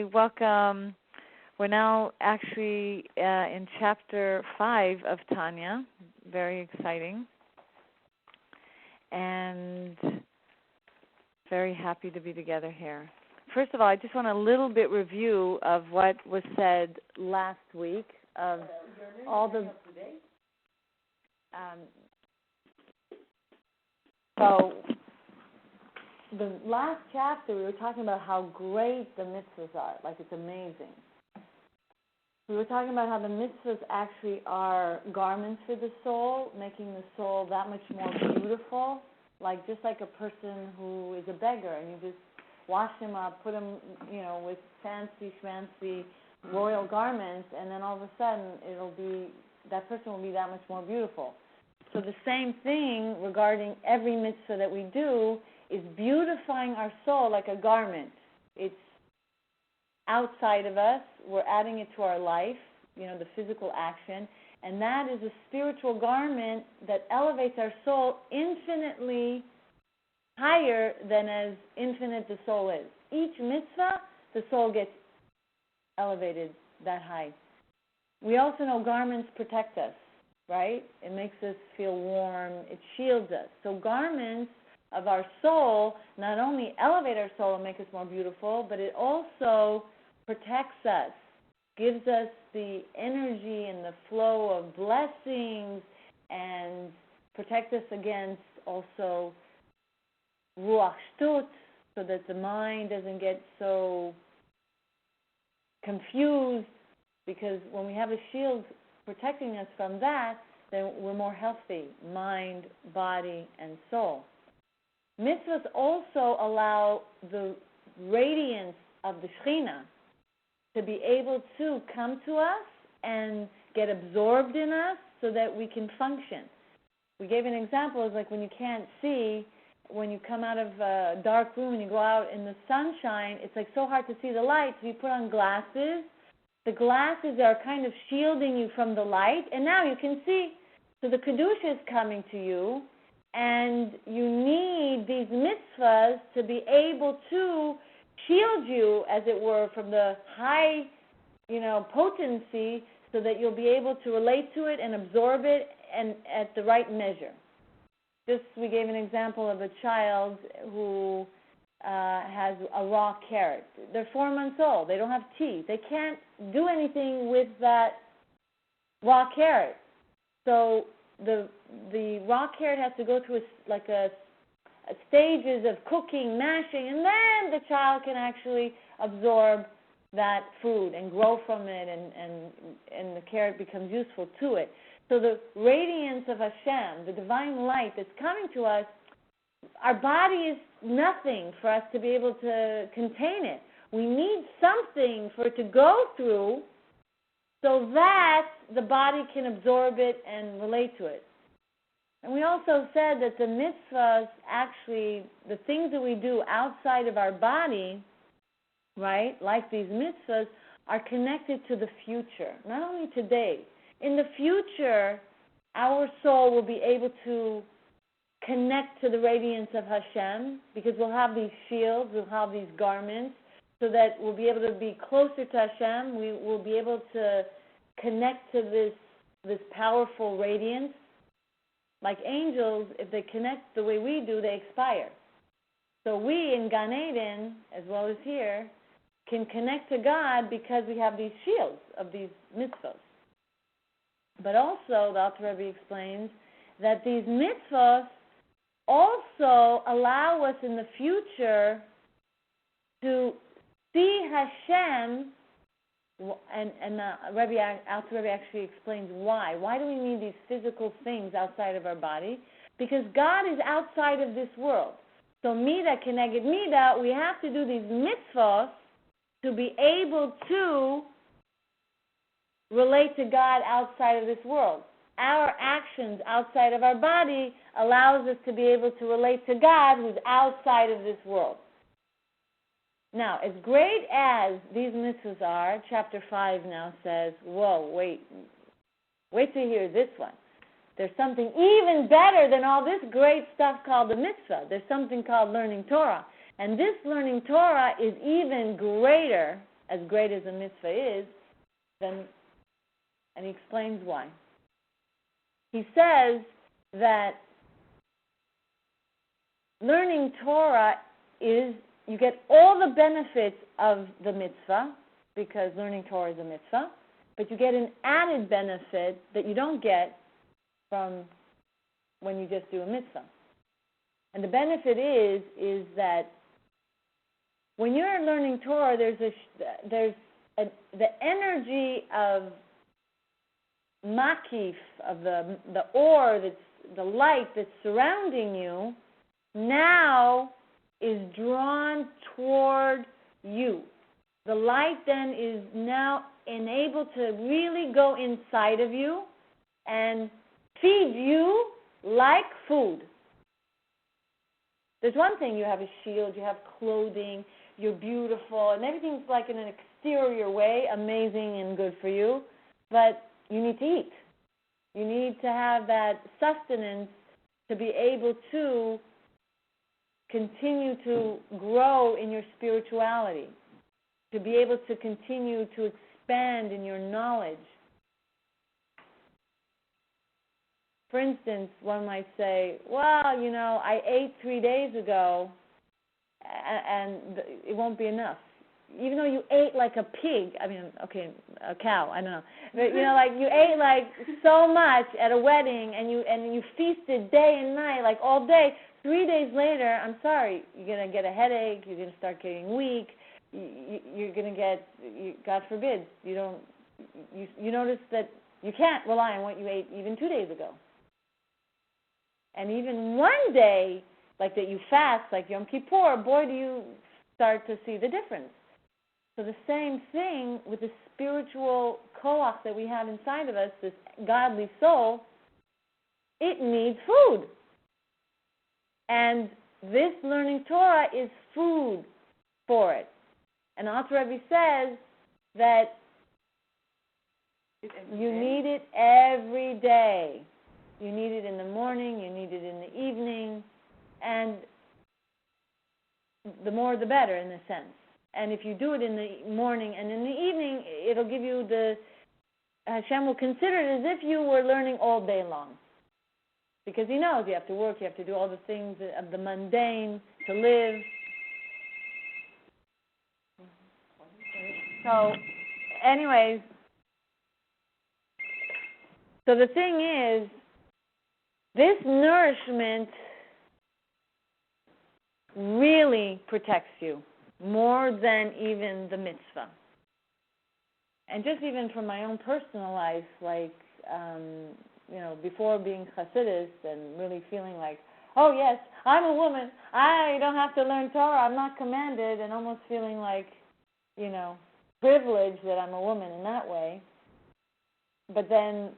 Hi, welcome. We're now actually in chapter 5 of Tanya. Very exciting. And very happy to be together here. First of all, I just want a little bit review of what was said last week of all the... So the last chapter we were talking about how great the mitzvahs are, like it's amazing. We were talking about how the mitzvahs actually are garments for the soul, making the soul that much more beautiful, like just like a person who is a beggar and you just wash him up, put him, with fancy schmancy royal garments, and then all of a sudden that person will be that much more beautiful. So the same thing regarding every mitzvah that we do is beautifying our soul like a garment. It's outside of us. We're adding it to our life, the physical action. And that is a spiritual garment that elevates our soul infinitely higher than as infinite the soul is. Each mitzvah, the soul gets elevated that high. We also know garments protect us, right? It makes us feel warm. It shields us. So garments of our soul not only elevate our soul and make us more beautiful, but it also protects us, gives us the energy and the flow of blessings, and protect us against also ruach shtut, so that the mind doesn't get so confused, because when we have a shield protecting us from that, then we're more healthy, mind, body, and soul. Mitzvahs also allow the radiance of the Shekhinah to be able to come to us and get absorbed in us so that we can function. We gave an example, it's like when you can't see, when you come out of a dark room and you go out in the sunshine, it's like so hard to see the light, so you put on glasses. The glasses are kind of shielding you from the light, and now you can see. So the Kedusha is coming to you, and you need these mitzvahs to be able to shield you, as it were, from the high, potency, so that you'll be able to relate to it and absorb it and at the right measure. We gave an example of a child who has a raw carrot. They're 4 months old. They don't have teeth. They can't do anything with that raw carrot. So the raw carrot has to go through stages of cooking, mashing, and then the child can actually absorb that food and grow from it, and the carrot becomes useful to it. So the radiance of Hashem, the divine light that's coming to us, our body is nothing for us to be able to contain it. We need something for it to go through so that the body can absorb it and relate to it. And we also said that the mitzvahs, actually, the things that we do outside of our body, right, like these mitzvahs, are connected to the future, not only today. In the future, our soul will be able to connect to the radiance of Hashem, because we'll have these shields, we'll have these garments, so that we'll be able to be closer to Hashem. We will be able to connect to this powerful radiance. Like angels, if they connect the way we do, they expire. So we in Gan Eden, as well as here, can connect to God because we have these shields of these mitzvahs. But also, the Alter Rebbe explains that these mitzvahs also allow us in the future to see Hashem, and Alter Rebbe actually explains why. Why do we need these physical things outside of our body? Because God is outside of this world. So mida keneged mida, we have to do these mitzvahs to be able to relate to God outside of this world. Our actions outside of our body allows us to be able to relate to God who's outside of this world. Now, as great as these mitzvahs are, chapter 5 now says, whoa, wait till you hear this one. There's something even better than all this great stuff called the mitzvah. There's something called learning Torah. And this learning Torah is even greater as great as a mitzvah is, then, and he explains why. He says that learning Torah is, you get all the benefits of the mitzvah, because learning Torah is a mitzvah, but you get an added benefit that you don't get from when you just do a mitzvah. And the benefit is that when you're learning Torah, there's the energy of makif, of the ore, that's the light that's surrounding you, now is drawn toward you. The light then is now enabled to really go inside of you and feed you like food. There's one thing, you have a shield, you have clothing, you're beautiful, and everything's like in an exterior way, amazing and good for you, but you need to eat. You need to have that sustenance to be able to continue to grow in your spirituality, to be able to continue to expand in your knowledge. For instance, one might say, well, you know, I ate 3 days ago, and it won't be enough. Even though you ate like a pig, I mean, okay, a cow, I don't know. But, you know, like you ate like so much at a wedding, and you feasted day and night, like all day. 3 days later, I'm sorry, you're going to get a headache, you're going to start getting weak, you're going to get, God forbid, you notice that you can't rely on what you ate even 2 days ago. And even one day, like that you fast, like Yom Kippur, boy, do you start to see the difference. So the same thing with the spiritual koach that we have inside of us, this godly soul, it needs food. And this learning Torah is food for it. And Alter Rebbe says that you need it every day. You need it in the morning, you need it in the evening, and the more the better in a sense. And if you do it in the morning and in the evening, it'll give you Hashem will consider it as if you were learning all day long. Because he knows you have to work, you have to do all the things of the mundane to live. So, anyways, so the thing is, this nourishment really protects you more than even the mitzvah. And just even from my own personal life, like, you know, before being Hasidus and really feeling like, oh yes, I'm a woman, I don't have to learn Torah, I'm not commanded, and almost feeling like, you know, privileged that I'm a woman in that way. But then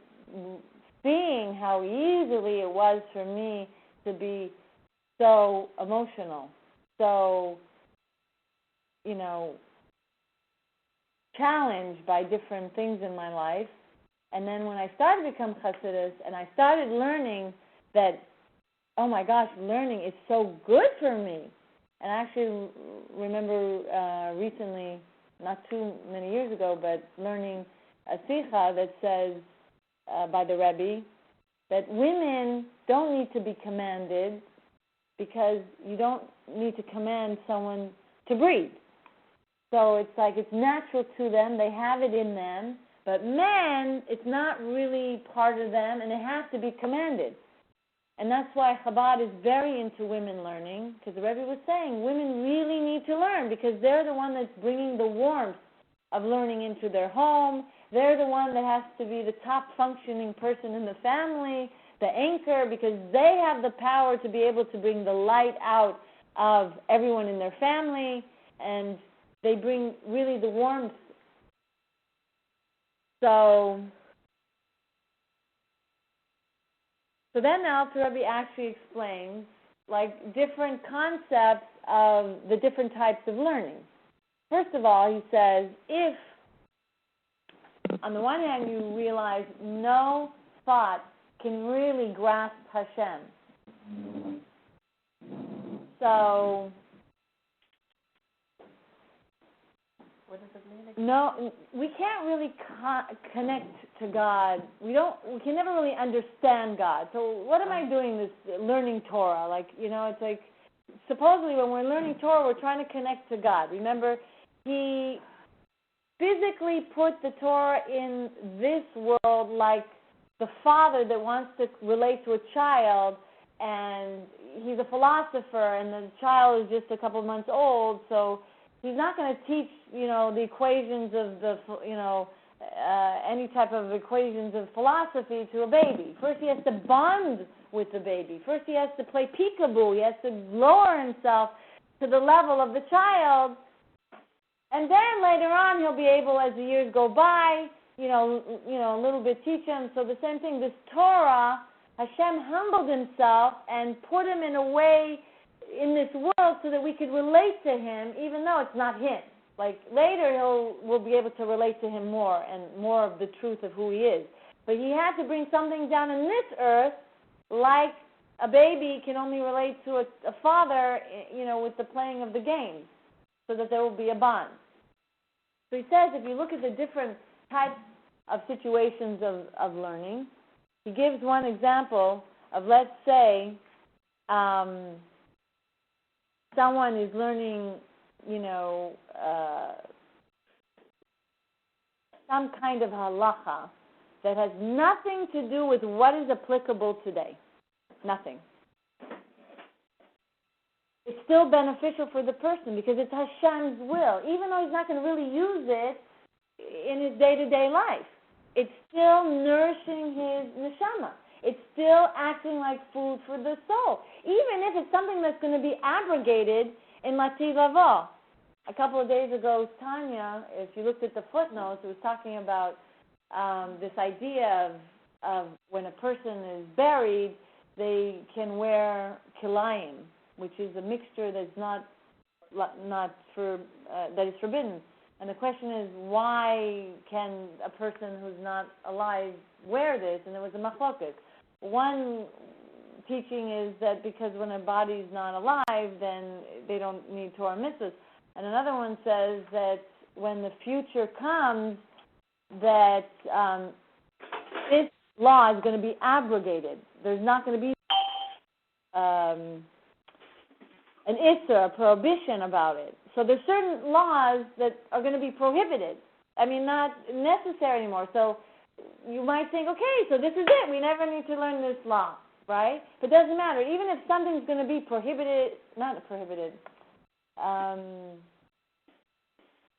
seeing how easily it was for me to be so emotional, so, you know, challenged by different things in my life. And then when I started to become Hasidus and I started learning that, oh my gosh, learning is so good for me. And I actually remember recently, not too many years ago, but learning a sikha that says, by the Rebbe, that women don't need to be commanded because you don't need to command someone to breed. So it's like it's natural to them, they have it in them, but men, it's not really part of them, and they have to be commanded. And that's why Chabad is very into women learning, because the Rebbe was saying women really need to learn because they're the one that's bringing the warmth of learning into their home. They're the one that has to be the top functioning person in the family, the anchor, because they have the power to be able to bring the light out of everyone in their family, and they bring really the warmth. So then the Alter Rebbe actually explains like different concepts of the different types of learning. First of all, he says, if on the one hand you realize no thought can really grasp Hashem, so What does it mean? No, we can't really connect to God. We can never really understand God. So what am I doing this learning Torah? Like, it's like, supposedly when we're learning Torah, we're trying to connect to God. Remember, He physically put the Torah in this world like the father that wants to relate to a child, and he's a philosopher, and the child is just a couple of months old, so he's not going to teach, the equations of any type of equations of philosophy to a baby. First he has to bond with the baby. First he has to play peekaboo. He has to lower himself to the level of the child. And then later on he'll be able, as the years go by, a little bit teach him. So the same thing, this Torah, Hashem humbled himself and put him in a way in this world so that we could relate to him, even though it's not him. Like later we'll be able to relate to him more and more of the truth of who he is. But he had to bring something down in this earth, like a baby can only relate to a father, with the playing of the games, so that there will be a bond. So he says, if you look at the different types of situations of learning, he gives one example of, let's say, someone is learning, some kind of halacha that has nothing to do with what is applicable today. Nothing. It's still beneficial for the person because it's Hashem's will, even though he's not going to really use it in his day-to-day life. It's still nourishing his neshama. It's still acting like food for the soul, even if it's something that's going to be abrogated in Lativ Avo. A couple of days ago, Tanya, if you looked at the footnotes, it was talking about this idea of when a person is buried, they can wear kilayim, which is a mixture that's that is forbidden. And the question is, why can a person who's not alive wear this? And there was a machloket. One teaching is that because when a body's not alive, then they don't need Torah mitzvahs. And another one says that when the future comes, that this law is going to be abrogated. There's not going to be an issur, a prohibition about it. So there's certain laws that are going to be prohibited. I mean, not necessary anymore. So you might think, okay, so this is it. We never need to learn this law, right? But it doesn't matter. Even if something's going to be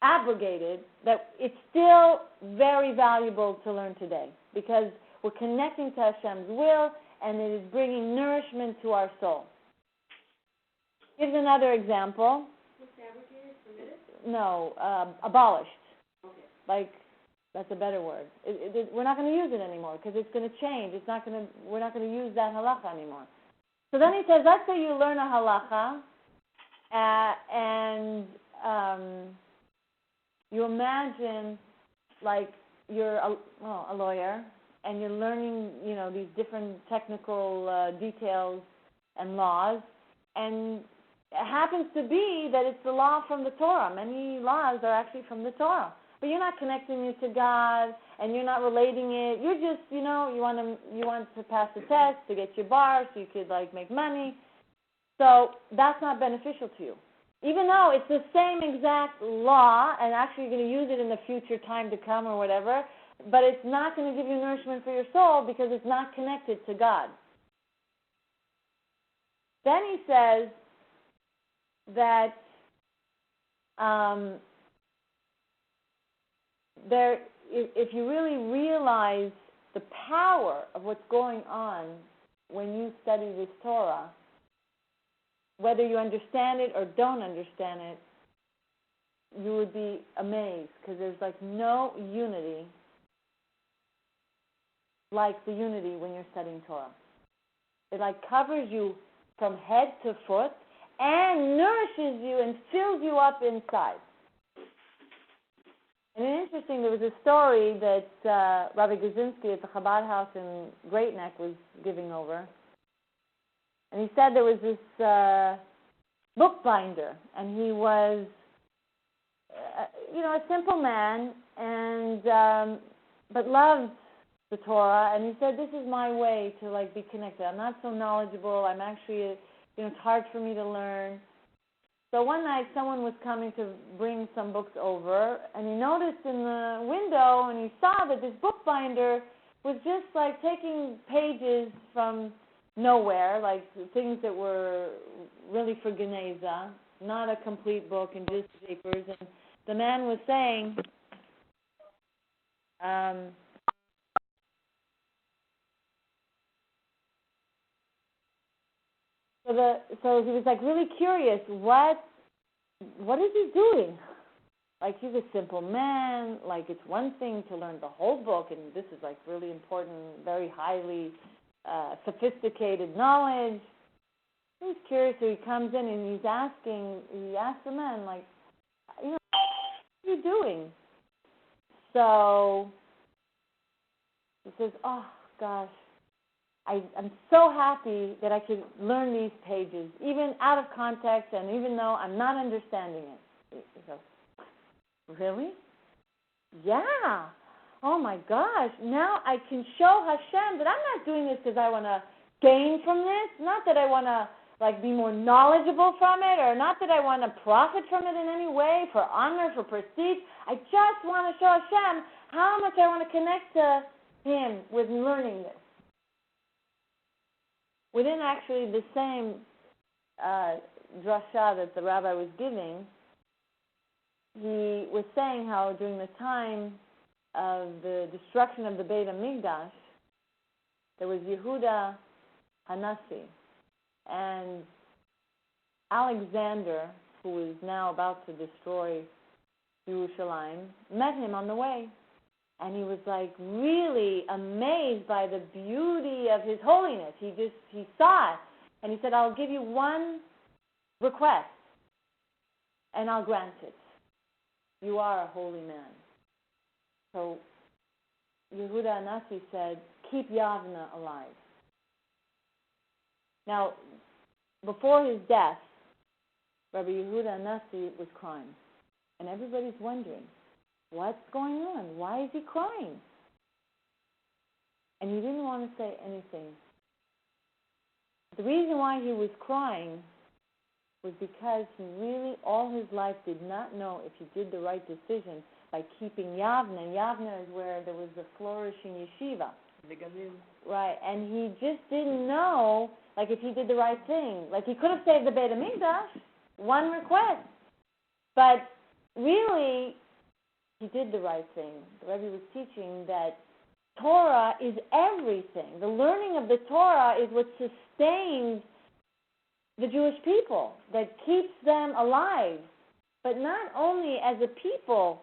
abrogated, that it's still very valuable to learn today because we're connecting to Hashem's will and it is bringing nourishment to our soul. Here's another example. Was abrogated, permitted? No, abolished. Okay. Like, that's a better word. We're not going to use it anymore because it's going to change. We're not going to use that halacha anymore. So then he says, let's say you learn a halacha and you imagine like you're a lawyer and you're learning, these different technical details and laws, and it happens to be that it's the law from the Torah. Many laws are actually from the Torah. But you're not connecting it to God, and you're not relating it. You're just, you want to pass the test to get your bar so you could, make money. So that's not beneficial to you. Even though it's the same exact law, and actually you're going to use it in the future time to come or whatever, but it's not going to give you nourishment for your soul because it's not connected to God. Then he says that if you really realize the power of what's going on when you study this Torah, whether you understand it or don't understand it, you would be amazed because there's no unity like the unity when you're studying Torah. It covers you from head to foot and nourishes you and fills you up inside. And it's interesting, there was a story that Rabbi Guzinski at the Chabad house in Great Neck was giving over. And he said there was this bookbinder, and he was a simple man, and but loved the Torah, and he said, this is my way to like be connected. I'm not so knowledgeable. I'm actually, it's hard for me to learn. So one night someone was coming to bring some books over, and he noticed in the window, and he saw that this bookbinder was just like taking pages from nowhere, like things that were really for Geneza, not a complete book and just papers. And the man was saying, so he was like really curious, what is he doing? Like, he's a simple man, like it's one thing to learn the whole book, and this is like really important, very highly sophisticated knowledge. He's curious, so he comes in and he asks the man, like, what are you doing? So he says, oh gosh, I'm so happy that I could learn these pages, even out of context and even though I'm not understanding it. He goes, really? Yeah. Oh my gosh, now I can show Hashem that I'm not doing this because I want to gain from this, not that I want to like be more knowledgeable from it, or not that I want to profit from it in any way, for honor, for prestige. I just want to show Hashem how much I want to connect to Him with learning this. Within actually the same drasha that the rabbi was giving, he was saying how during the time of the destruction of the Beit HaMikdash, there was Yehuda Hanassi, and Alexander, who is now about to destroy Yerushalayim, met him on the way. And he was like really amazed by the beauty of his holiness. He saw it. And he said, I'll give you one request, and I'll grant it. You are a holy man. So Yehuda Hanassi said, keep Yavna alive. Now, before his death, Rabbi Yehuda Hanassi was crying. And everybody's wondering, what's going on? Why is he crying? And he didn't want to say anything. The reason why he was crying was because he really, all his life, did not know if he did the right decision by keeping Yavna. Yavna is where there was the flourishing yeshiva. Right, and he just didn't know, like, if he did the right thing. Like, he could have saved the Beit HaMikdash, one request. But really, he did the right thing. The Rebbe was teaching that Torah is everything. The learning of the Torah is what sustains the Jewish people, that keeps them alive. But not only as a people,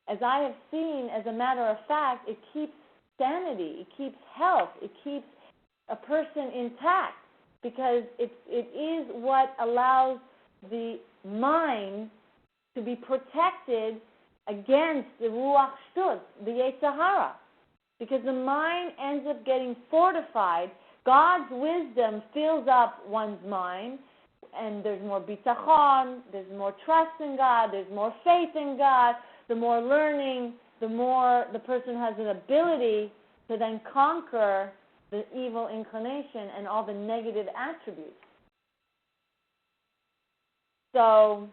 as I have seen, as a matter of fact, it keeps sanity, it keeps health, it keeps a person intact, because it is what allows the mind to be protected against the Ruach Shtut, the Yetzer Hara, because the mind ends up getting fortified. God's wisdom fills up one's mind, and there's more bitachon, there's more trust in God, there's more faith in God. The more learning, the more the person has an ability to then conquer the evil inclination and all the negative attributes. So,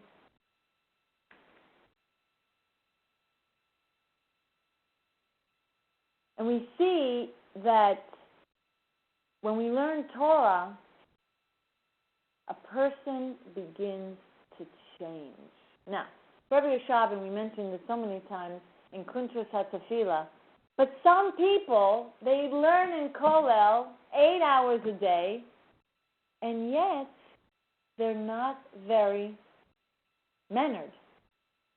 and we see that when we learn Torah, a person begins to change. Now, Rabbi Yeshab, and we mentioned this so many times in Kuntras HaTefillah, but some people, they learn in Kollel 8 hours a day, and yet they're not very mannered.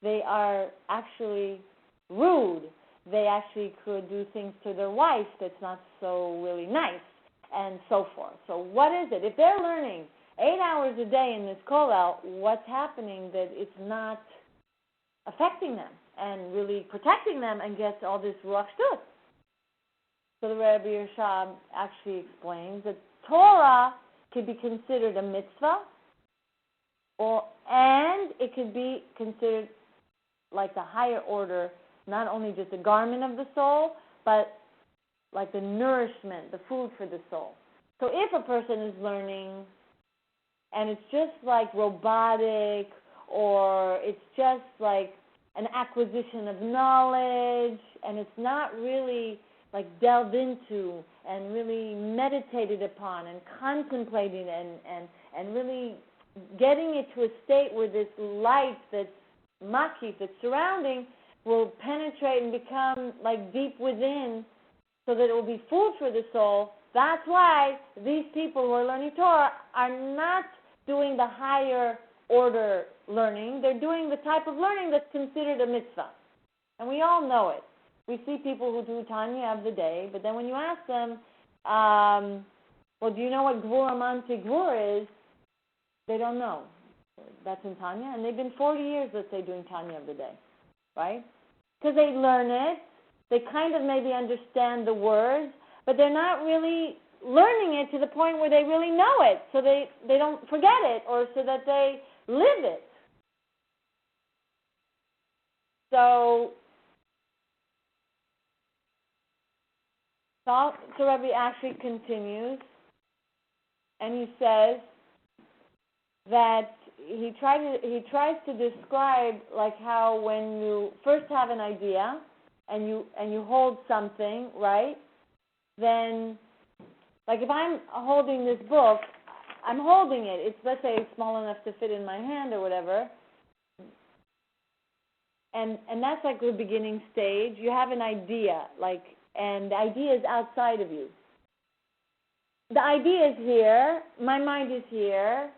They are actually rude. They actually could do things to their wife that's not so really nice, and so forth. So what is it? If they're learning 8 hours a day in this Kollel, what's happening that it's not affecting them and really protecting them against all this Ruach Shtut? So the Rabbi Yershab actually explains that Torah could be considered a mitzvah, and it could be considered like the higher order, not only just the garment of the soul, but like the nourishment, the food for the soul. So if a person is learning and it's just like robotic, or it's just like an acquisition of knowledge, and it's not really like delved into and really meditated upon and contemplated and really getting it to a state where this light that's makif, that's surrounding, will penetrate and become like deep within, so that it will be food for the soul. That's why these people who are learning Torah are not doing the higher order learning. They're doing the type of learning that's considered a mitzvah. And we all know it. We see people who do Tanya of the day, but then when you ask them, well, do you know what Gvur Amanti Gvur is? They don't know. That's in Tanya, and they've been 40 years, let's say, doing Tanya of the day, right? Because they learn it, they kind of maybe understand the words, but they're not really learning it to the point where they really know it, so they don't forget it, or so that they live it. So Rebbe actually continues, and he says that he tries to describe like how when you first have an idea and you hold something, right? Then, like if I'm holding this book, I'm holding it. It's, let's say, small enough to fit in my hand or whatever. And that's like the beginning stage. You have an idea, like, and the idea is outside of you. The idea is here, my mind is here,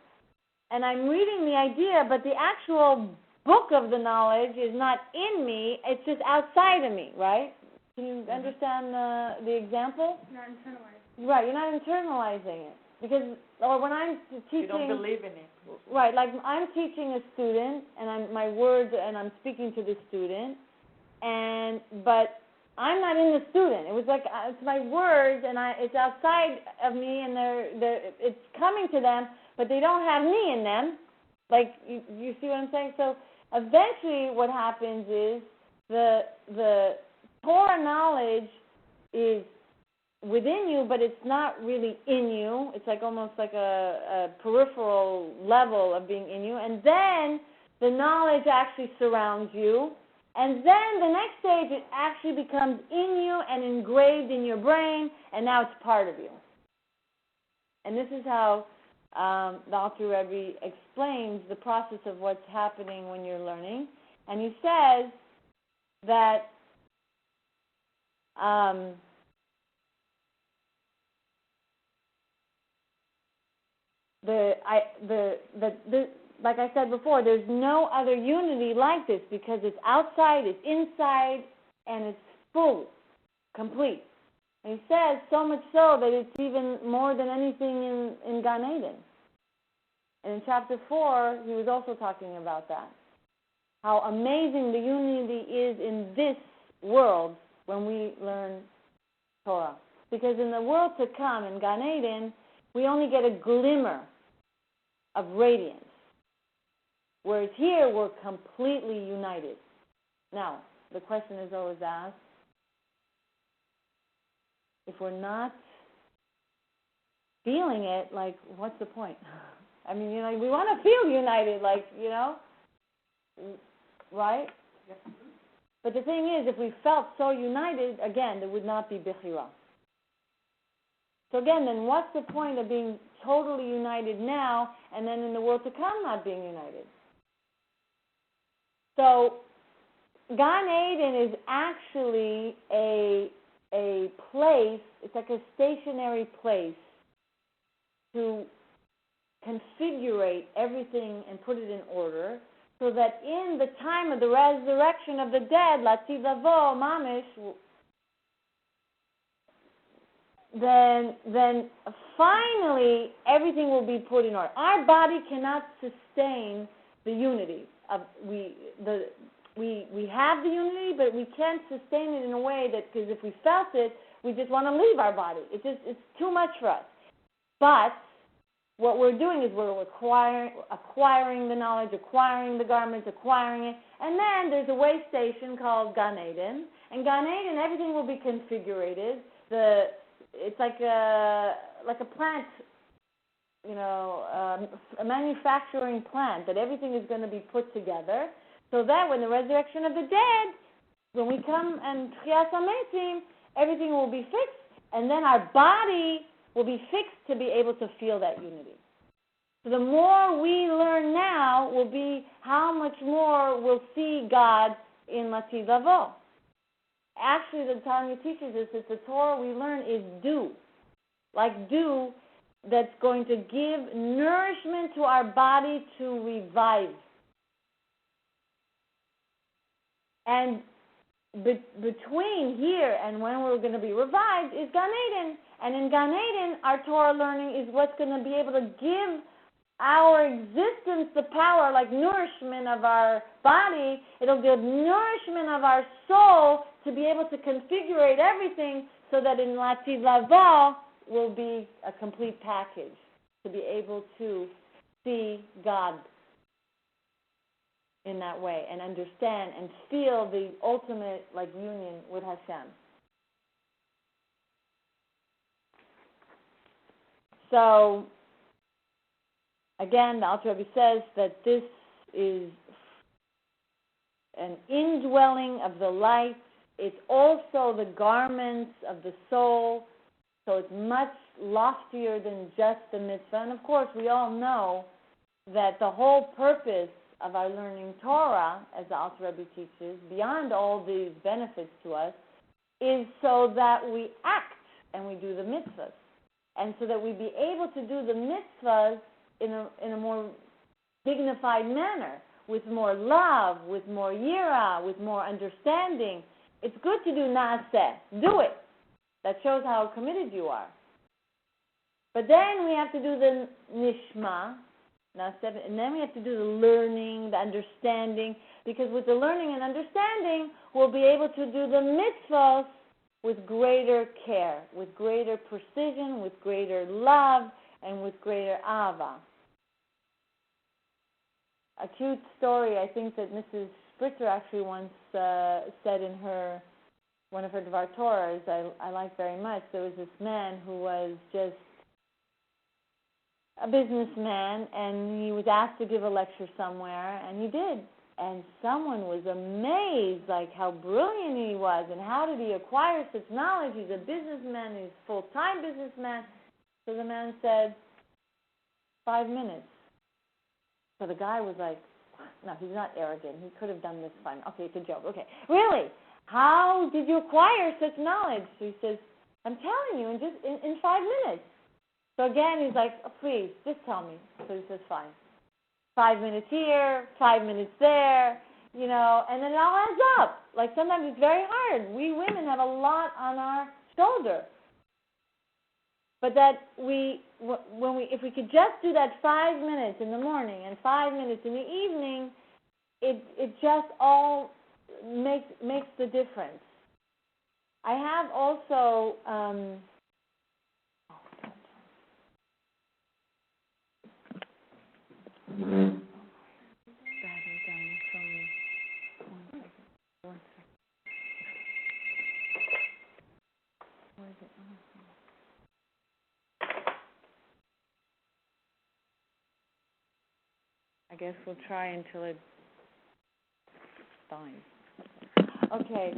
and I'm reading the idea, but the actual book of the knowledge is not in me, it's just outside of me, right? Can you understand the example? Not internalized. Right, you're not internalizing it. Because, or when I'm teaching... You don't believe in it. Right, like I'm teaching a student, and I'm speaking to the student, but I'm not in the student. It was like, it's my words, and it's outside of me, and it's coming to them, but they don't have me in them. Like, you see what I'm saying? So eventually what happens is the Torah knowledge is within you, but it's not really in you. It's like almost like a peripheral level of being in you. And then the knowledge actually surrounds you. And then the next stage, it actually becomes in you and engraved in your brain, and now it's part of you. And this is how the Alter Rebbe explains the process of what's happening when you're learning. And he says that like I said before, there's no other unity like this, because it's outside, it's inside, and it's full, complete. And he says so much so that it's even more than anything in Gan Eden. And in chapter 4, he was also talking about that. How amazing the unity is in this world when we learn Torah. Because in the world to come, in Gan Eden, we only get a glimmer of radiance. Whereas here, we're completely united. Now, the question is always asked, if we're not feeling it, like, what's the point? I mean, we want to feel united, like, right? Yep. But the thing is, if we felt so united, again, there would not be Bechira. So again, then what's the point of being totally united now, and then in the world to come not being united? So Gan Eden is actually a place, it's like a stationary place to configure everything and put it in order, so that in the time of the resurrection of the dead, Lativ Lavo, Mamish, then finally everything will be put in order. Our body cannot sustain the unity. We have the unity, but we can't sustain it in a way that, because if we felt it, we just want to leave our body. It's too much for us. But what we're doing is we're acquiring the knowledge, acquiring the garments, acquiring it. And then there's a way station called Gan Eden. And Gan Eden, everything will be configured. It's like a plant, a manufacturing plant, that everything is going to be put together so that when the resurrection of the dead, when we come and Tchias HaMetim, everything will be fixed, and then our body will be fixed to be able to feel that unity. So the more we learn now will be how much more we'll see God in Latid Lavo. Actually, the Tanya teaches us that the Torah we learn is dew, like dew that's going to give nourishment to our body to revive. And between here and when we're going to be revived is Gan Eden. And in Gan Eden, our Torah learning is what's going to be able to give our existence the power, like nourishment of our body. It'll give nourishment of our soul to be able to configure everything so that in Latid Lavo will be a complete package to be able to see God in that way and understand and feel the ultimate union with Hashem. So again, the Alter Rebbe says that this is an indwelling of the light. It's also the garments of the soul. So it's much loftier than just the mitzvah. And of course, we all know that the whole purpose of our learning Torah, as the Alter Rebbe teaches, beyond all these benefits to us, is so that we act and we do the mitzvahs. And so that we be able to do the mitzvahs in a more dignified manner, with more love, with more yira, with more understanding. It's good to do naaseh. Do it. That shows how committed you are. But then we have to do the nishma, and then we have to do the learning, the understanding, because with the learning and understanding, we'll be able to do the mitzvahs with greater care, with greater precision, with greater love, and with greater ahava. A cute story, I think that Mrs. Spritzer actually once said in one of her Dvar Torahs, I like very much. There was this man who was just a businessman, and he was asked to give a lecture somewhere, and he did. And someone was amazed, like how brilliant he was, and how did he acquire such knowledge? He's a businessman, he's a full-time businessman. So the man said, 5 minutes. So the guy was like, no, he's not arrogant. He could have done this fine. Okay, it's a joke. Okay, really? How did you acquire such knowledge? So he says, I'm telling you, in 5 minutes. So again, he's like, oh, please, just tell me. So he says, fine. 5 minutes here, 5 minutes there, and then it all adds up. Like sometimes it's very hard. We women have a lot on our shoulder. But that if we could just do that 5 minutes in the morning and 5 minutes in the evening, it just all makes the difference. I have also I guess we'll try until it dies. Okay,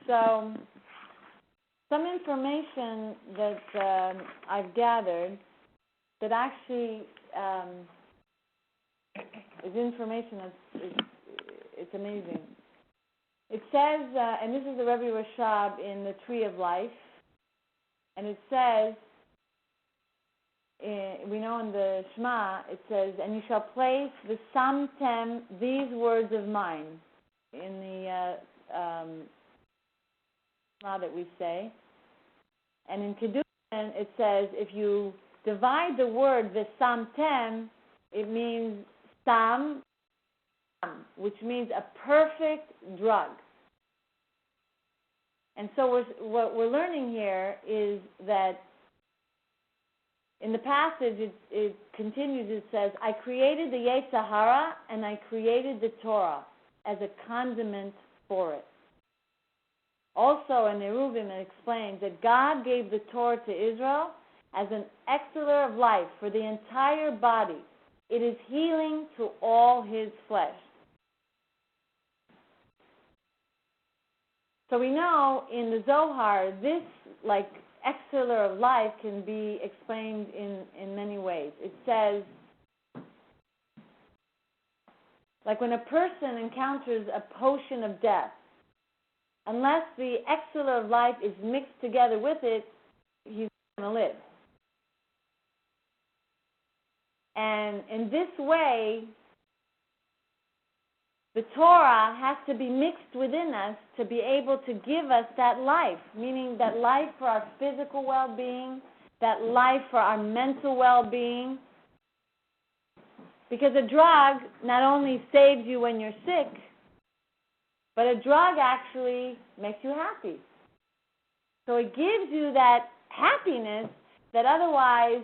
so some information that I've gathered that actually is information it's amazing. It says, and this is the Rebbe Rashab in the Tree of Life, and it says, we know in the Shema, it says, and you shall place the samtem, these words of mine, in the Shema that we say. And in Kedushin, it says, if you divide the word the samtem, it means sam, which means a perfect drug. And so what we're learning here is that in the passage, it continues, it says, I created the Yetzer Hara and I created the Torah as a condiment for it. Also, in Eruvin, it explains that God gave the Torah to Israel as an exhaler of life for the entire body. It is healing to all his flesh. So we know in the Zohar, this exhaler of life can be explained in many ways. It says, like when a person encounters a potion of death, unless the exhaler of life is mixed together with it, he's going to live. And in this way, the Torah has to be mixed within us to be able to give us that life, meaning that life for our physical well-being, that life for our mental well-being. Because a drug not only saves you when you're sick, but a drug actually makes you happy. So it gives you that happiness that otherwise,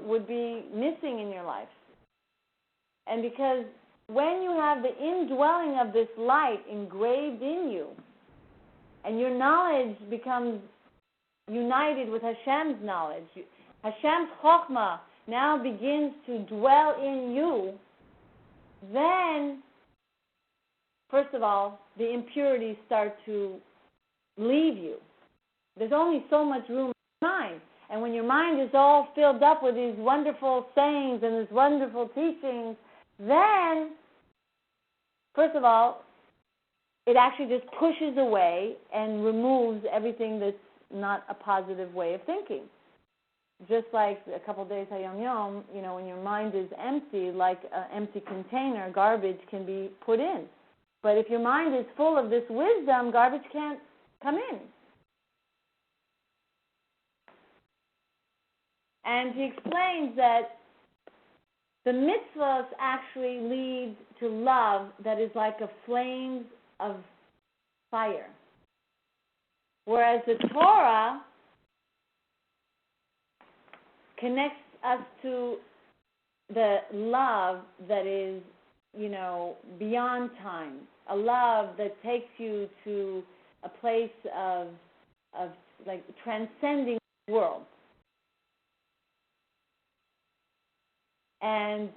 would be missing in your life. And because when you have the indwelling of this light engraved in you, and your knowledge becomes united with Hashem's knowledge, Hashem's Chokhmah now begins to dwell in you, then, first of all, the impurities start to leave you. There's only so much room in your mind. And when your mind is all filled up with these wonderful sayings and these wonderful teachings, then, first of all, it actually just pushes away and removes everything that's not a positive way of thinking. Just like a couple days Hayom Yom, when your mind is empty, like an empty container, garbage can be put in. But if your mind is full of this wisdom, garbage can't come in. And he explains that the mitzvahs actually lead to love that is like a flame of fire. Whereas the Torah connects us to the love that is, beyond time. A love that takes you to a place of transcending the world. And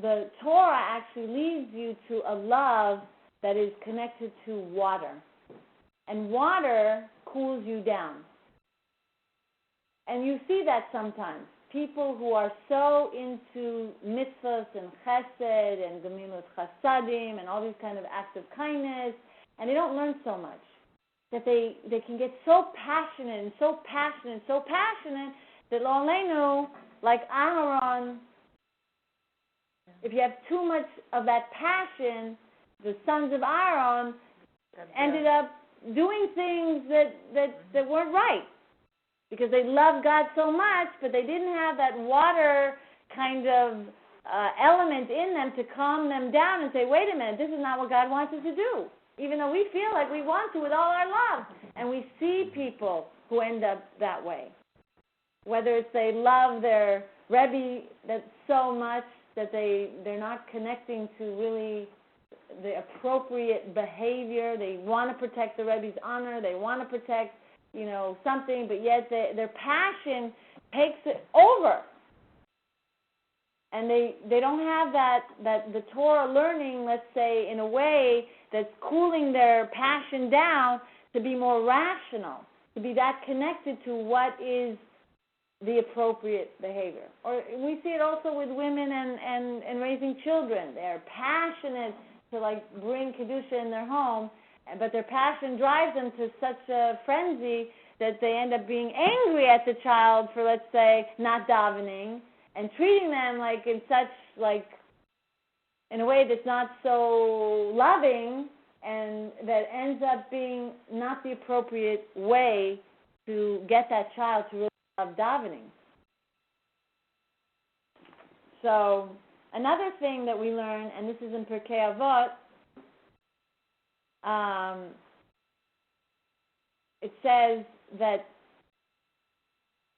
the Torah actually leads you to a love that is connected to water. And water cools you down. And you see that sometimes. People who are so into mitzvahs and chesed and gemilut chasadim and all these kind of acts of kindness, and they don't learn so much. That they can get so passionate and so passionate and so passionate that lo aleinu, like Aharon, if you have too much of that passion, the sons of Aaron ended up doing things that weren't right because they loved God so much, but they didn't have that water kind of element in them to calm them down and say, wait a minute, this is not what God wants us to do, even though we feel like we want to with all our love. And we see people who end up that way, whether it's they love their Rebbe that's so much that they're not connecting to really the appropriate behavior. They want to protect the Rebbe's honor. They want to protect, something, but yet their passion takes it over. And they don't have that the Torah learning, let's say, in a way that's cooling their passion down to be more rational, to be that connected to what is the appropriate behavior. Or we see it also with women and raising children. They're passionate to bring Kedusha in their home, but their passion drives them to such a frenzy that they end up being angry at the child for, let's say, not davening and treating them in a way that's not so loving, and that ends up being not the appropriate way to get that child to really love davening. So another thing that we learn, and this is in Pirkei Avot, it says that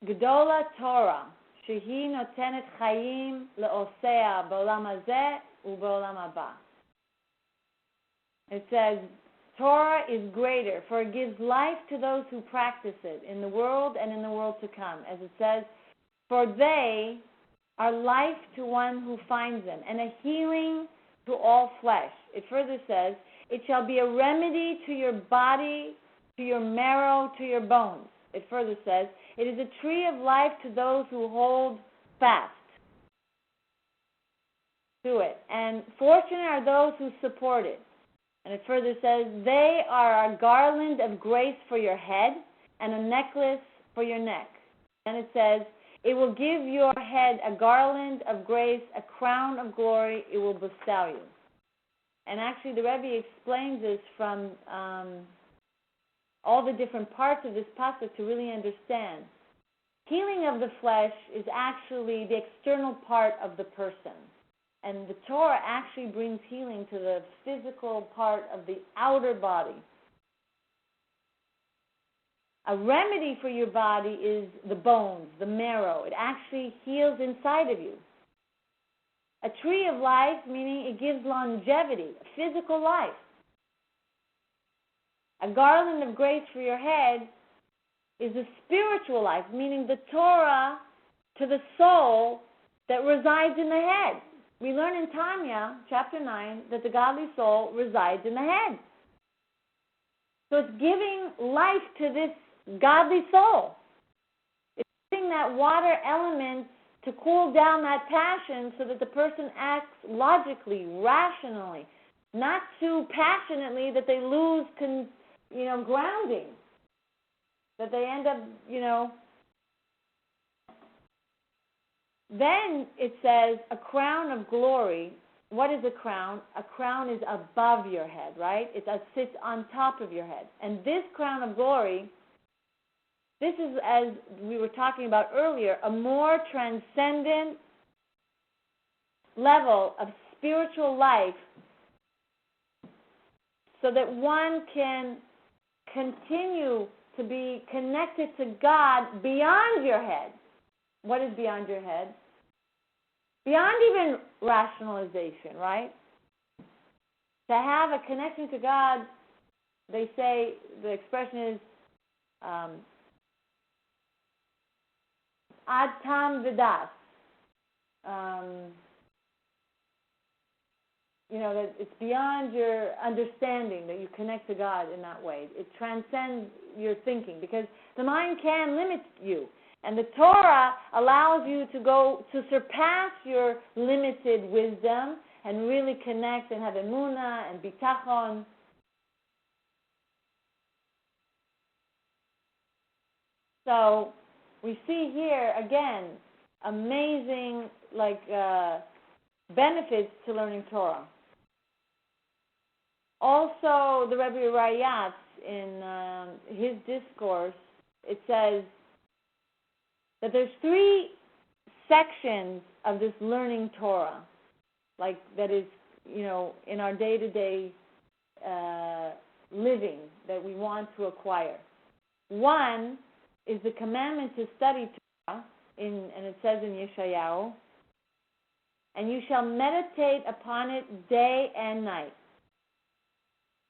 Gdola Torah, shehi notenet chayim leosea ba'olam hazeh u'ba'olam haba. It says, Torah is greater, for it gives life to those who practice it in the world and in the world to come. As it says, for they are life to one who finds them, and a healing to all flesh. It further says, it shall be a remedy to your body, to your marrow, to your bones. It further says, it is a tree of life to those who hold fast to it, and fortunate are those who support it. And it further says, they are a garland of grace for your head and a necklace for your neck. And it says, it will give your head a garland of grace, a crown of glory, it will bestow you. And actually the Rebbe explains this from all the different parts of this pasuk to really understand. Healing of the flesh is actually the external part of the person. And the Torah actually brings healing to the physical part of the outer body. A remedy for your body is the bones, the marrow. It actually heals inside of you. A tree of life, meaning it gives longevity, physical life. A garland of grace for your head is a spiritual life, meaning the Torah to the soul that resides in the head. We learn in Tanya, chapter 9, that the godly soul resides in the head. So it's giving life to this godly soul. It's giving that water element to cool down that passion so that the person acts logically, rationally, not too passionately that they lose grounding, that they end up, Then it says a crown of glory. What is a crown? A crown is above your head, right? It sits on top of your head. And this crown of glory, this is, as we were talking about earlier, a more transcendent level of spiritual life so that one can continue to be connected to God beyond your head. What is beyond your head? Beyond even rationalization, right? To have a connection to God, they say, the expression is ad tam vidas. That it's beyond your understanding that you connect to God in that way. It transcends your thinking because the mind can limit you. And the Torah allows you to surpass your limited wisdom and really connect and have emunah and bitachon. So we see here, again, amazing benefits to learning Torah. Also, the Rebbe Rayatz, in his discourse, it says that there's 3 sections of this learning Torah, that is, in our day-to-day living that we want to acquire. One is the commandment to study Torah, and it says in Yeshayahu, and you shall meditate upon it day and night.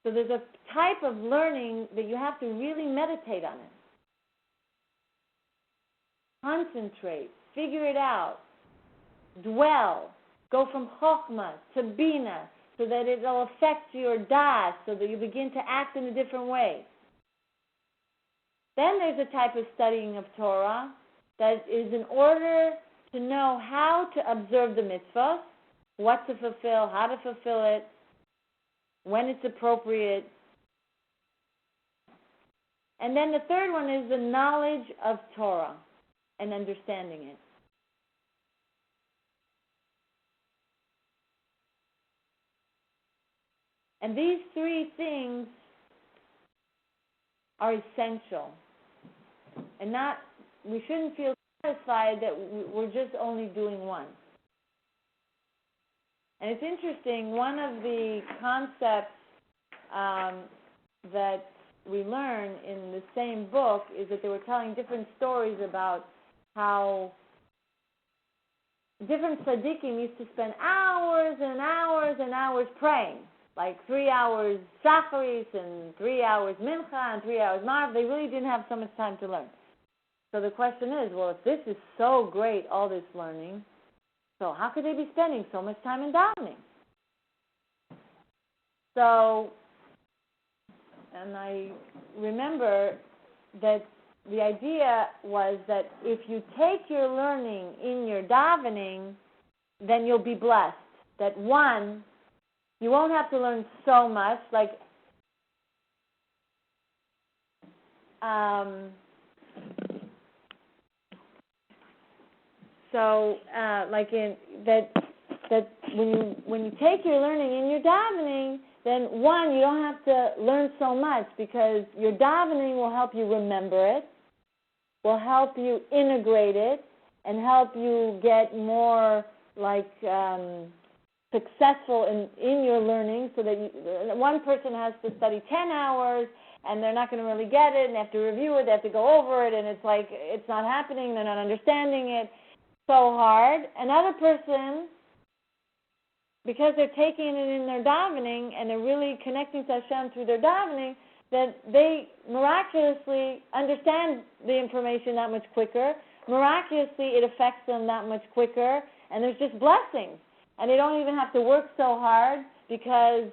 So there's a type of learning that you have to really meditate on it. Concentrate, figure it out, dwell, go from chokhmah to bina, so that it will affect your das, so that you begin to act in a different way. Then there's a type of studying of Torah that is in order to know how to observe the mitzvahs, what to fulfill, how to fulfill it, when it's appropriate. And then the third one is the knowledge of Torah and understanding it. And these 3 things are essential. And we shouldn't feel satisfied that we're just only doing one. And it's interesting, one of the concepts that we learn in the same book is that they were telling different stories about how different tzaddikim used to spend hours and hours and hours praying, like 3 hours shacharis and 3 hours mincha and 3 hours marv. They really didn't have so much time to learn. So the question is, well, if this is so great, all this learning, so how could they be spending so much time in davening? So, and I remember that the idea was that if you take your learning in your davening, then you'll be blessed. That one, you won't have to learn so much, like like in that when you take your learning in your davening, then one, you don't have to learn so much because your davening will help you remember it, will help you integrate it, and help you get more successful in your learning, so that one person has to study 10 hours and they're not going to really get it and they have to review it, they have to go over it, and it's like it's not happening, they're not understanding it, so hard. Another person, because they're taking it in their davening and they're really connecting to Hashem through their davening, that they miraculously understand the information that much quicker. Miraculously, it affects them that much quicker, and there's just blessings. And they don't even have to work so hard because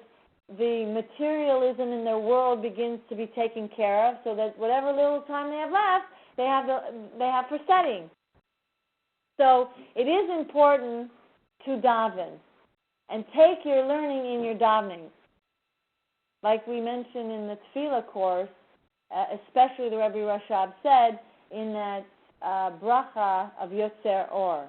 the materialism in their world begins to be taken care of, so that whatever little time they have left, they have for studying. So it is important to daven and take your learning in your davening. Like we mentioned in the Tefillah course, especially the Rebbe Rashab said in that bracha of Yotzer Or.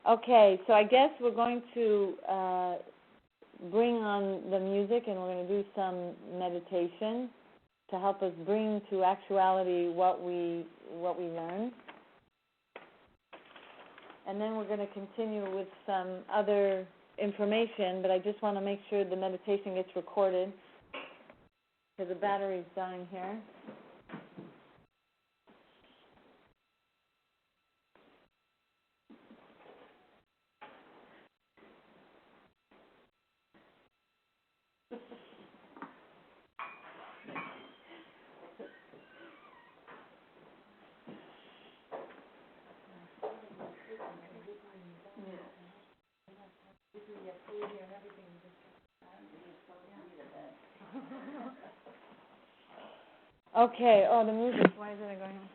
Okay, so I guess we're going to bring on the music, and we're going to do some meditation to help us bring to actuality what we learned. And then we're going to continue with some other information, but I just want to make sure the meditation gets recorded because the battery's dying here. Okay, the music, why is it going on?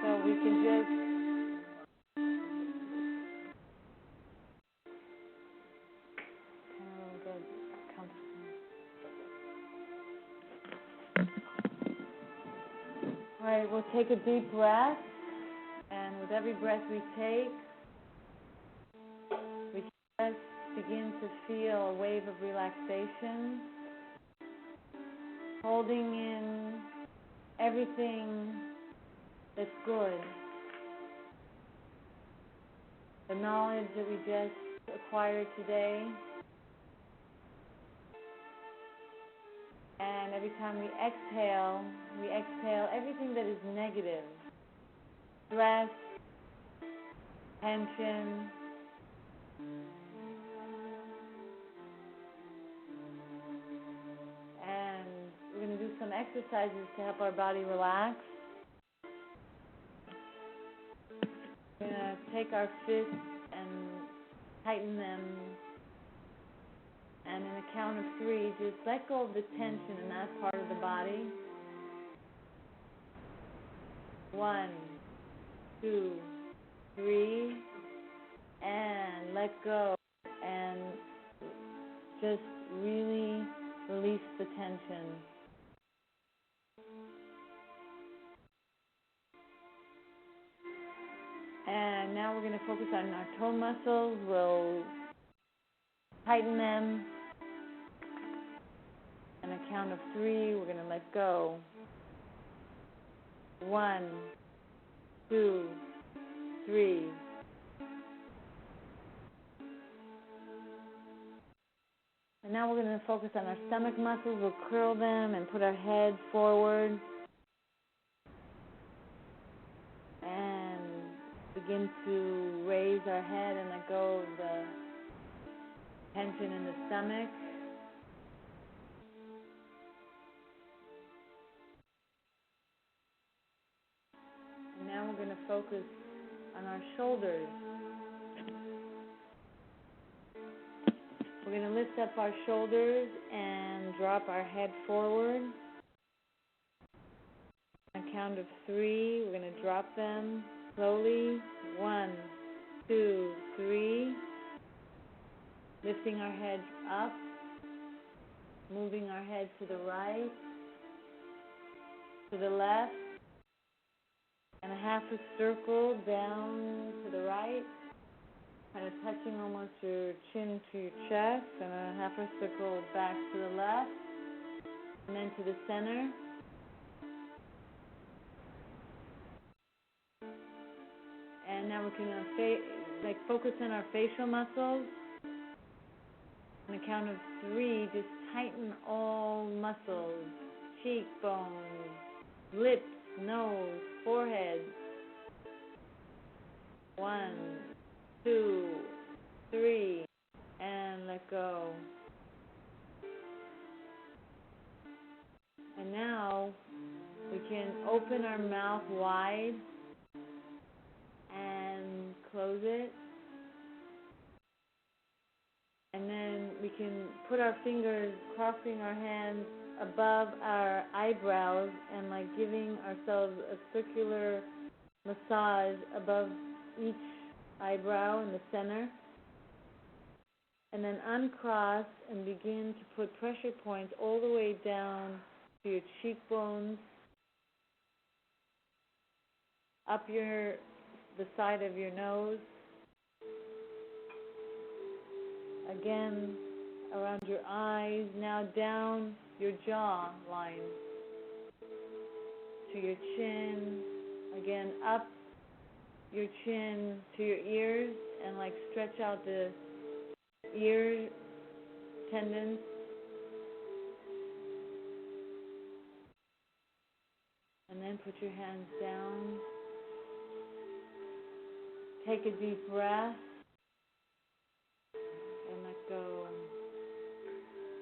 So we can just all right, we'll take a deep breath, and with every breath we take, we just begin to feel a wave of relaxation, holding in everything that's good. The knowledge that we just acquired today, and every time we exhale everything that is negative, stress, tension, and we're going to do some exercises to help our body relax. We're going to take our fists and tighten them, and in a count of 3, just let go of the tension in that part of the body. 1, 2, 3, and let go, and just really release the tension. And now now we're going to focus on our toe muscles. We'll tighten them. On a count of 3, we're going to let go. 1, 2, 3. And now we're going to focus on our stomach muscles. We'll curl them and put our head forward. And begin to raise our head and let go of the tension in the stomach. And now we're going to focus on our shoulders. We're going to lift up our shoulders and drop our head forward. On a count of 3, we're going to drop them slowly. 1, 2, 3. Lifting our heads up. Moving our head to the right, to the left, and a half a circle down to the right. Kind of touching almost your chin to your chest, and a half a circle back to the left, and then to the center. And now we're going to focus on our facial muscles. On the count of 3, just tighten all muscles, cheekbones, lips, nose, forehead. 1, 2, 3, and let go. And now we can open our mouth wide and close it. And then we can put our fingers, crossing our hands above our eyebrows and like giving ourselves a circular massage above each eyebrow in the center. And then uncross and begin to put pressure points all the way down to your cheekbones, up the side of your nose, again around your eyes, now down your jaw line to your chin, again up your chin to your ears, and like stretch out the ear tendons. And then put your hands down. Take a deep breath and let go.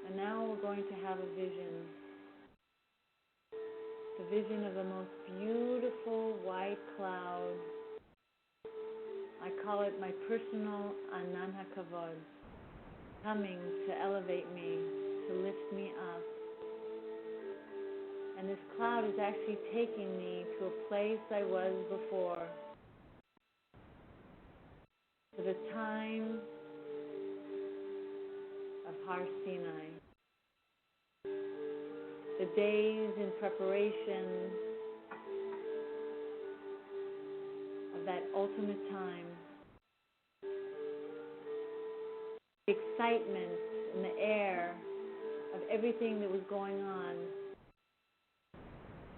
And now we're going to have a vision. The vision of the most beautiful white cloud. I call it my personal Anan HaKavod, coming to elevate me, to lift me up. And this cloud is actually taking me to a place I was before, to the time of Har Sinai, the days in preparation of that ultimate time, the excitement in the air of everything that was going on.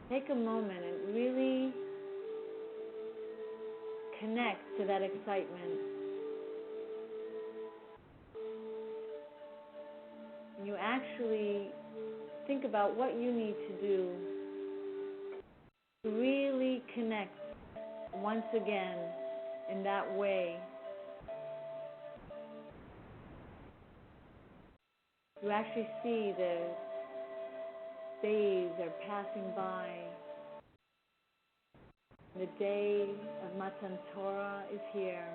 Take a moment and really connect to that excitement. And you actually think about what you need to do to really connect once again in that way. You actually see the days are passing by. The day of Matan Torah is here.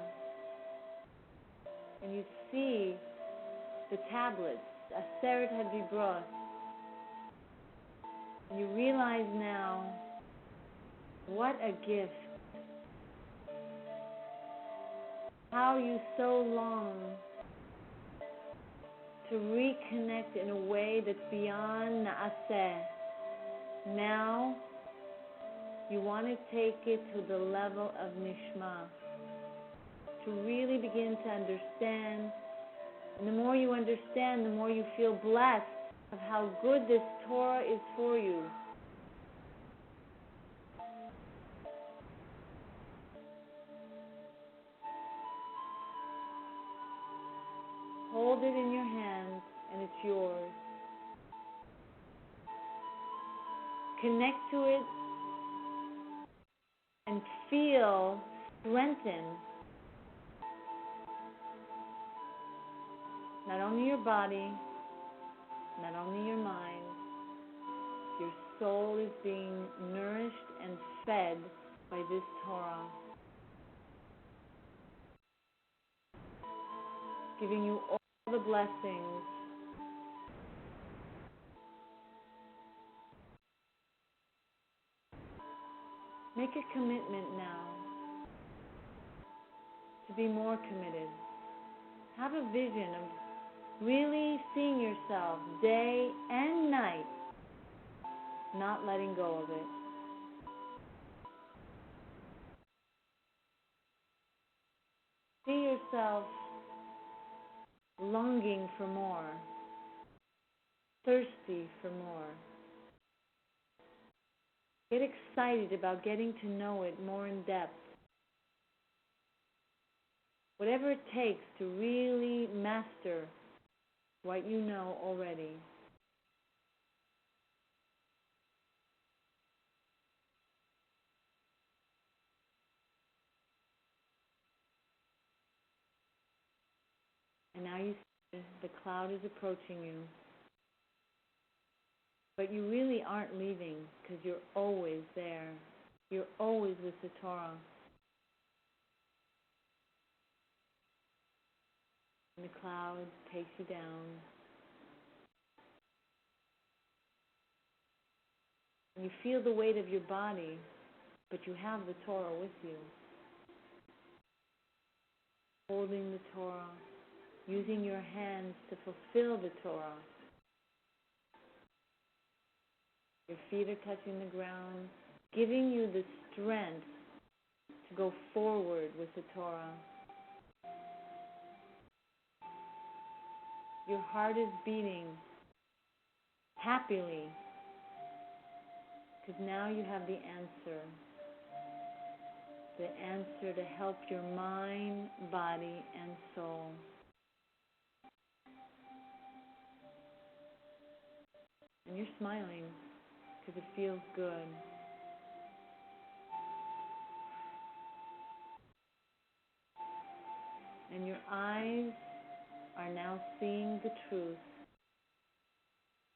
And you see the tablets, Aseret HaDibrot. You realize now what a gift. How you so long to reconnect in a way that's beyond Naaseh. Now, you want to take it to the level of Nishma. to really begin to understand. And the more you understand, the more you feel blessed of how good this Torah is for you. Hold it in your hands and it's yours. Connect to it and feel strengthened. Not only your body, not only your mind, your soul is being nourished and fed by this Torah, giving you all the blessings. Make a commitment now to be more committed. Have a vision of really seeing yourself day and night, not letting go of it. See yourself longing for more, thirsty for more. Get excited about getting to know it more in depth. Whatever it takes to really master what you know already. And now you see the cloud is approaching you. But you really aren't leaving because you're always there. You're always with the Torah. And the cloud takes you down. And you feel the weight of your body, but you have the Torah with you. Holding the Torah, using your hands to fulfill the Torah. Your feet are touching the ground, giving you the strength to go forward with the Torah. Your heart is beating happily because now you have the answer. The answer to help your mind, body, and soul. And you're smiling because it feels good. And your eyes are now seeing the truth.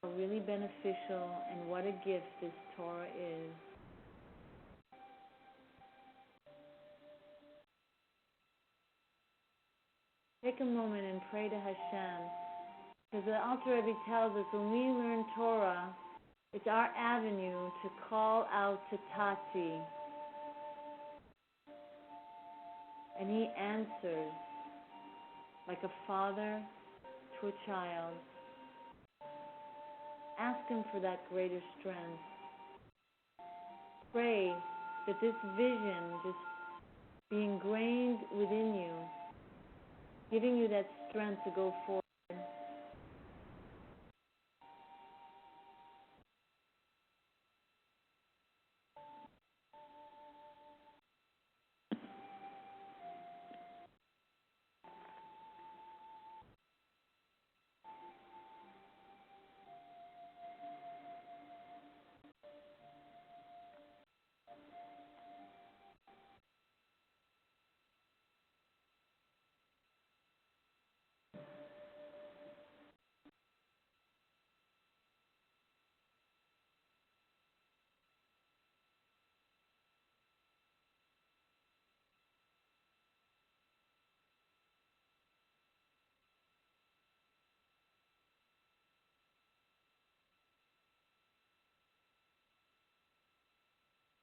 How really beneficial and what a gift this Torah is. Take a moment and pray to Hashem. Because the Alter Rebbe tells us when we learn Torah, it's our avenue to call out to Tati. And he answers like a father to a child. Ask him for that greater strength. Pray that this vision just be ingrained within you, giving you that strength to go forward.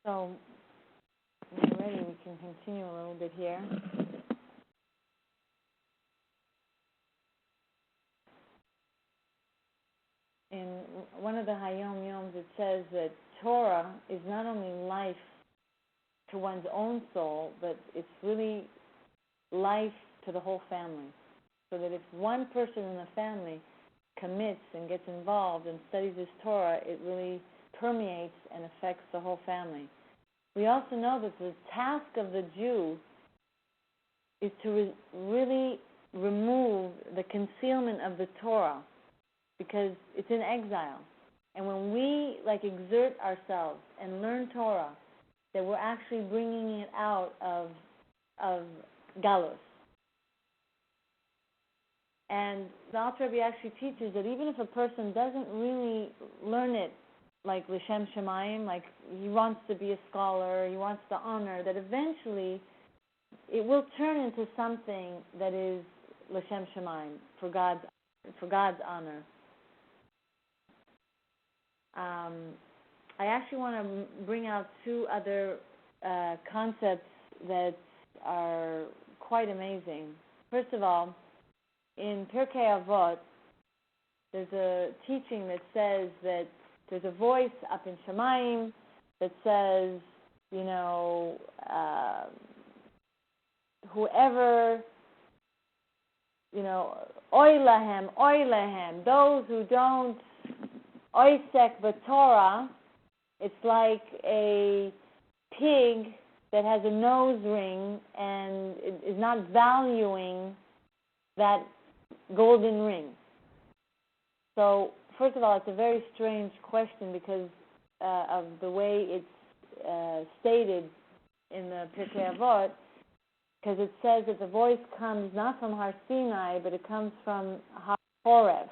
So, when you're ready, we can continue a little bit here. In one of the Hayom Yoms, it says that Torah is not only life to one's own soul, but it's really life to the whole family. So that if one person in the family commits and gets involved and studies this Torah, it really permeates and affects the whole family. We also know that the task of the Jew is to really remove the concealment of the Torah, because it's in exile. And when we exert ourselves and learn Torah, that we're actually bringing it out of Galus. And the Alter Rebbe actually teaches that even if a person doesn't really learn it like L'Shem Shemayim, like he wants to be a scholar, he wants the honor, that eventually it will turn into something that is L'Shem Shemayim, for God's honor. I actually want to bring out two other concepts that are quite amazing. First of all, in Pirkei Avot, there's a teaching that says that there's a voice up in Shemayim that says, whoever, oy lahem, those who don't oisek b'Torah, it's like a pig that has a nose ring and is not valuing that golden ring. So, first of all, it's a very strange question because of the way it's stated in the Pirkei Avot, because it says that the voice comes not from Har Sinai, but it comes from Har Horeb.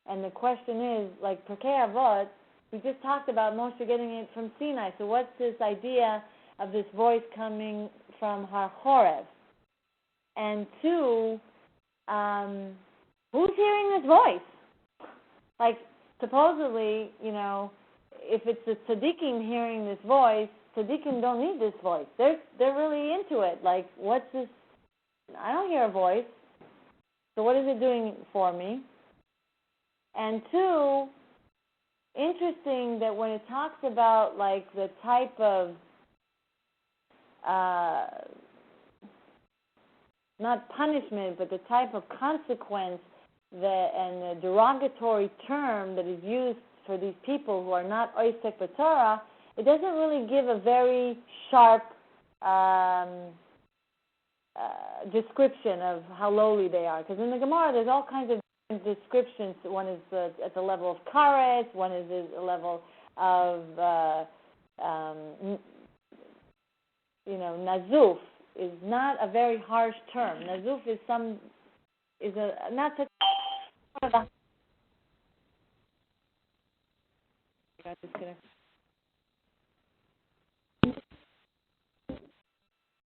And the question is, like Pirkei Avot, we just talked about Moshe getting it from Sinai. So what's this idea of this voice coming from Har Horeb? And two, who's hearing this voice? Like, supposedly, if it's the tzaddikim hearing this voice, tzaddikim don't need this voice. They're really into it. Like, what's this? I don't hear a voice. So what is it doing for me? And two, interesting that when it talks about the type of not punishment, but the type of consequence and the derogatory term that is used for these people who are not oisek b'Torah, it doesn't really give a very sharp description of how lowly they are. Because in the Gemara, there's all kinds of descriptions. One is at the level of karet, one is at the level of nazuf is not a very harsh term. Nazuf is not such a